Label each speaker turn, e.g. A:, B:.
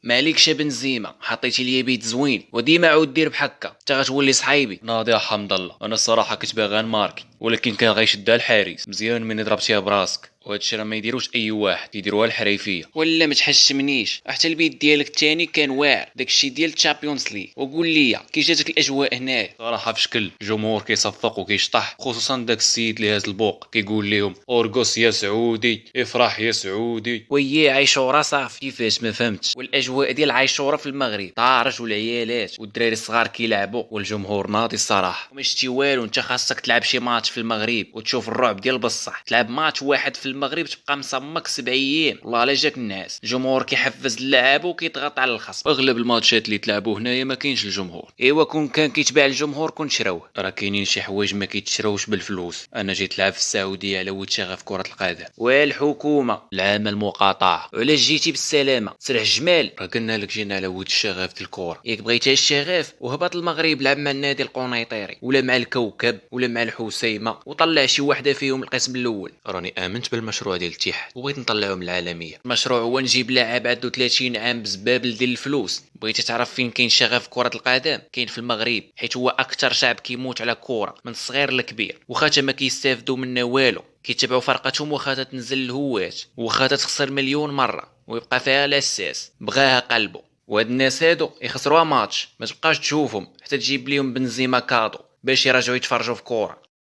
A: مالكش بنزيما، حطيتي لي بيت زوين وديما عاود دير بحكا حتى غتولي صحيبي.
B: ناضي يا حمد الله، انا الصراحه كنت باغي نماركي، ولكن كان غيشدها الحارس مزيان من ضربتيها براسك، وهذا الشيء راه ما يديروش اي واحد، يديروها الحريفيه.
A: ولا ما تحشمنيش، حتى البيت ديالك الثاني كان واعر، داكشي ديال الشامبيونز ليغ. وقول لي كي جاتك الاجواء هنايا؟
B: صراحه في شكل الجمهور كيصفق وكيشطح، خصوصا داك السيد اللي هاز البوق كيقول لهم اورغوس يا سعودي، افرح يا سعودي.
A: ويا عيشوره صافي. كيفاش ما فهمتش؟ والاجواء ديال عيشوره في المغرب طارج، والعيالات والدراري الصغار كيلعبوا
B: والجمهور ناضي الصراحه.
A: وما شتي والو. انت خاصك تلعب شي ماتش في المغرب وتشوف الرعب ديال بصح. تلعب ماتش واحد في المغرب تبقى مصمك 7 ايام. والله لا جاك الناس. الجمهور كيحفز اللعاب وكيضغط على الخصم.
B: اغلب الماتشات اللي تلعبوا هنايا ما كاينش الجمهور.
A: ايوا كون كان كيتباع الجمهور كون شراوه.
B: راه كاينين شي حوايج ما كيتشراوش بالفلوس. انا جيت لعب في السعوديه على ود شغف كره القدم.
A: والحكومه
B: العمل المقاطعه.
A: علاش جيتي بالسلامه؟ سرح جمال.
B: راه قلنا لك جينا على ود الشغف ديال الكره.
A: ياك بغيتها الشغاف وهبط المغرب، لعب مع النادي القنيطري ولا مع الكوكب ولا مع الحسيمه وطلع شي وحده فيهم القسم الاول.
B: راني امنت بالمشروع ديال الاتحاد وبغيت نطلعهم العالميه.
A: المشروع هو نجيب لاعب عنده 30 عام بزبابل ديال الفلوس. بغيتي تعرف فين كاين شغف كره القدم؟ كاين في المغرب، حيت هو اكثر شعب كيموت على كوره من الصغير للكبير. واخا ما كيستافدوا منها والو، كيتبعوا فرقتهم واخا تنزل الهوات، واخا تخسر مليون مره ويبقى فيها الاساس بغاها قلبه. وهاد الناس هادو يخسروها ماتش ما تبقاش تشوفهم حتى تجيب ليهم بنزيما كادو باش يرجعوا يتفرجوا في كوره.